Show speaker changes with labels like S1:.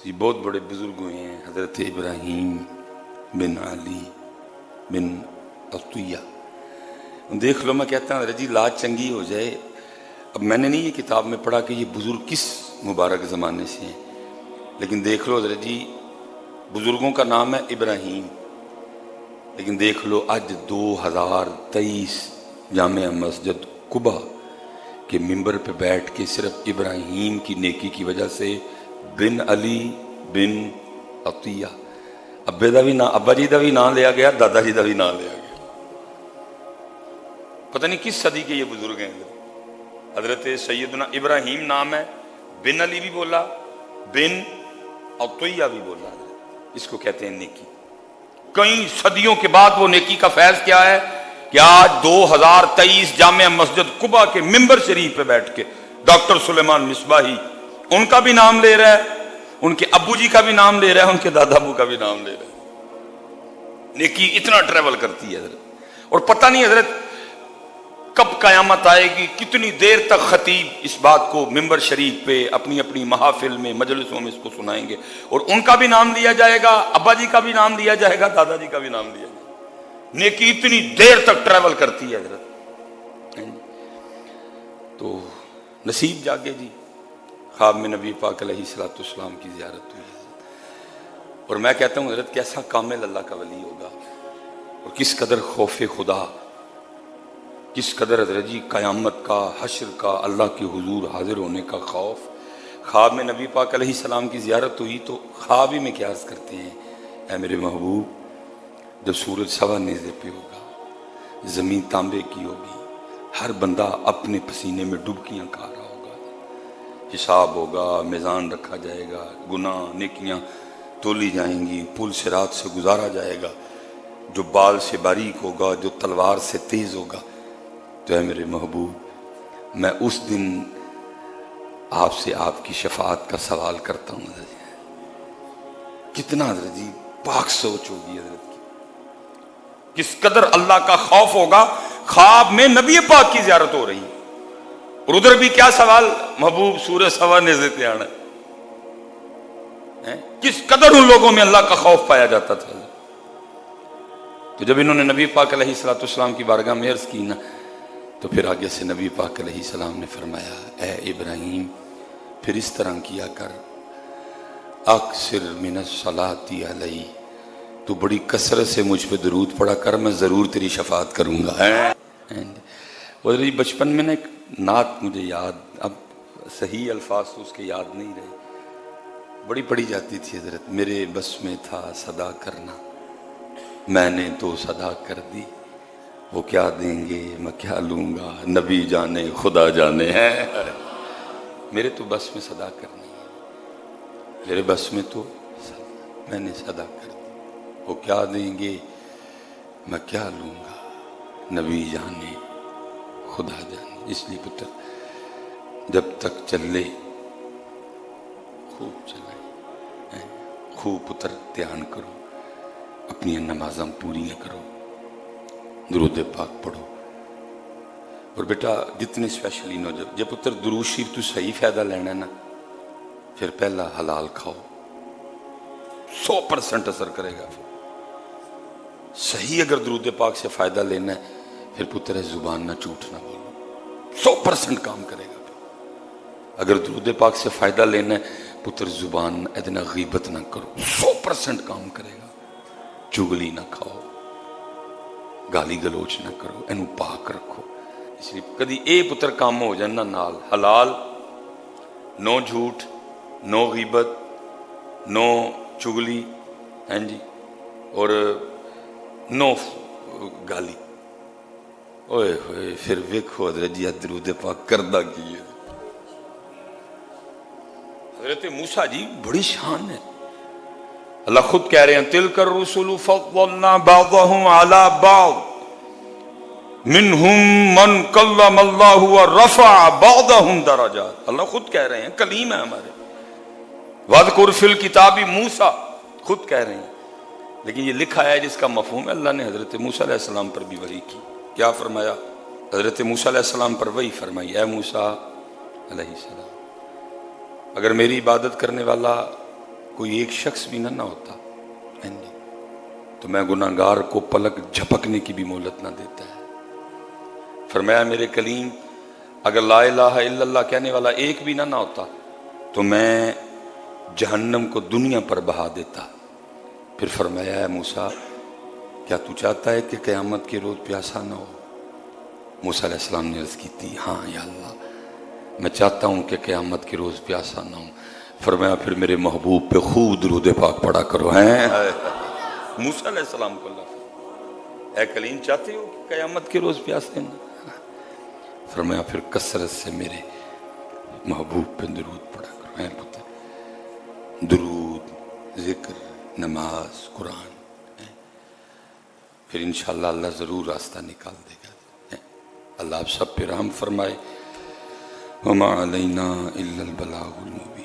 S1: یہ بہت بڑے بزرگ ہوئے ہیں، حضرت ابراہیم بن علی بن عطیہ. دیکھ لو، میں کہتا ہوں حضرت جی لاج چنگی ہو جائے. اب میں نے نہیں یہ کتاب میں پڑھا کہ یہ بزرگ کس مبارک زمانے سے ہیں، لیکن دیکھ لو حضرت جی بزرگوں کا نام ہے ابراہیم، لیکن دیکھ لو آج 2023 جامع مسجد قباء کے ممبر پہ بیٹھ کے صرف ابراہیم کی نیکی کی وجہ سے بن علی بن عطیہ، ابے دا بھی نام، ابا جی دا بھی نام لیا گیا، دادا جی دا بھی نام لیا گیا. پتہ نہیں کس صدی کے یہ بزرگ ہیں. حضرت سیدنا ابراہیم نام ہے، بن علی بھی بولا، بن عطیہ بھی بولا. اس کو کہتے ہیں نیکی. کئی صدیوں کے بعد وہ نیکی کا فیض کیا ہے کہ آج 2023 جامع مسجد قباء کے ممبر شریف پہ بیٹھ کے ڈاکٹر سلیمان مصباحی ان کا بھی نام لے رہا ہے، ان کے ابو جی کا بھی نام لے رہا ہے، ان کے دادا ابو کا بھی نام لے رہا ہے. نیکی اتنا ٹریول کرتی ہے حضرت. اور پتہ نہیں حضرت کب قیامت آئے گی، کتنی دیر تک خطیب اس بات کو ممبر شریف پہ اپنی اپنی محافل میں مجلسوں میں اس کو سنائیں گے، اور ان کا بھی نام لیا جائے گا، ابا جی کا بھی نام لیا جائے گا، دادا جی کا بھی نام لیا جائے گا. نیکی اتنی دیر تک ٹریول کرتی ہے حضرت. تو نصیب جاگے جی، خواب میں نبی پاک علیہ الصلوۃ والسلام کی زیارت ہوئی. اور میں کہتا ہوں حضرت کیسا کامل اللہ کا ولی ہوگا، اور کس قدر خوف خدا، کس قدر حضرت جی قیامت کا، حشر کا، اللہ کے حضور حاضر ہونے کا خوف. خواب میں نبی پاک علیہ السلام کی زیارت ہوئی تو خواب ہی میں کیا عرض کرتے ہیں، اے میرے محبوب جب سورج سوا نیزے پہ ہوگا، زمین تانبے کی ہوگی، ہر بندہ اپنے پسینے میں ڈبکیاں کھا رہا ہوگا، حساب ہوگا، میزان رکھا جائے گا، گناہ نیکیاں تولی جائیں گی، پل صراط سے گزارا جائے گا، جو بال سے باریک ہوگا، جو تلوار سے تیز ہوگا. تو اے میرے محبوب میں اس دن آپ سے آپ کی شفاعت کا سوال کرتا ہوں. کتنا حضرت جی پاک سوچ ہوگی حضرت کی، کس قدر اللہ کا خوف ہوگا. خواب میں نبی پاک کی زیارت ہو رہی ہے، اور ادھر بھی کیا سوال، محبوب سورج سوا نیزے پہ آنا ہے. کس قدر ان لوگوں میں اللہ کا خوف پایا جاتا تھا. تو جب انہوں نے نبی پاک علیہ الصلوۃ والسلام کی بارگاہ میں عرض کی نا، تو پھر آگے سے نبی پاک علیہ السلام نے فرمایا، اے ابراہیم پھر اس طرح کیا کر، اکثر من الصلاۃ علی، تو بڑی کثرت سے مجھ پہ درود پڑا کر، میں ضرور تیری شفاعت کروں گا. اور بچپن میں نا ایک نعت مجھے یاد، اب صحیح الفاظ تو اس کے یاد نہیں رہے، بڑی پڑھی جاتی تھی حضرت. میرے بس میں تھا صدا کرنا، میں نے تو صدا کر دی، وہ کیا دیں گے میں کیا لوں گا، نبی جانے خدا جانے. ہے میرے تو بس میں صدا کرنی ہے، میرے بس میں تو میں نے صدا کر دی، وہ کیا دیں گے میں کیا لوں گا، نبی جانے خدا جانے. اس لیے پتر جب تک چلے خوب چلائے، خوب پتر دھیان کرو، اپنی نمازاں پوریاں کرو، درود پاک پڑھو. اور بیٹا جتنے اسپیشلی نوجوان جب پتر درود شریف تو صحیح فائدہ لینا ہے نا، پھر پہلا حلال کھاؤ، 100% اثر کرے گا. صحیح اگر درود پاک سے فائدہ لینا ہے پھر پتر ہے زبان نہ جھوٹ نہ بولو، 100% کام کرے گا. اگر درود پاک سے فائدہ لینا ہے پتر زبان ادنا غیبت نہ کرو، 100% کام کرے گا. چگلی نہ کھاؤ، گالی گلوچ نہ کرو، اینو پاک رکھو. اس لیے کدی اے پتر کام ہو جانا نال، حلال، نو جھوٹ، نو غیبت، نو چگلی، ہیں جی، اور نو گالی. اوئے ہوئے پھر ویکھو حضرت جی درود پاک کردہ کی ہے. حضرت موسیٰ جی بڑی شان ہے. اللہ خود کہہ رہے ہیں تلک الرسل فضلنا بعضهم على بعض منہم من کلم اللہ ورفع بعضهم درجات. اللہ خود کہہ رہے ہیں، کلیم ہے ہمارے. واذکر فی الکتاب موسیٰ، خود کہہ رہے ہیں. لیکن یہ لکھا ہے جس کا مفہوم ہے، اللہ نے حضرت موسیٰ علیہ السلام پر بھی وحی کی. کیا فرمایا؟ حضرت موسیٰ علیہ السلام پر وحی فرمائی، اے موسیٰ علیہ السلام اگر میری عبادت کرنے والا کوئی ایک شخص بھی نہ ہوتا تو میں گناہگار کو پلک جھپکنے کی بھی مہلت نہ دیتا ہے۔ فرمایا میرے کلیم اگر لا الہ الا اللہ کہنے والا ایک بھی نہ ہوتا تو میں جہنم کو دنیا پر بہا دیتا۔ پھر فرمایا ہے موسیٰ کیا تو چاہتا ہے کہ قیامت کے روز پیاسا نہ ہو؟ موسیٰ علیہ السلام نے عرض کی تھی ہاں یا اللہ میں چاہتا ہوں کہ قیامت کے روز پیاسا نہ ہوں۔ فرمایا پھر میرے محبوب پہ خوب درود پاک پڑھا کرو ہیں۔ موسیٰ علیہ السلام کو اللہ اے کلیم چاہتے ہو کہ قیامت کے روز پیاسے نہ؟ فرمایا پھر کثرت سے میرے محبوب پہ درود پڑھا کرو ہیں پتر۔ درود، ذکر، نماز، قرآن، پھر انشاءاللہ اللہ ضرور راستہ نکال دے گا۔ اللہ آپ سب پہ رحم فرمائے۔ وما علینا الا البلاغ المبین۔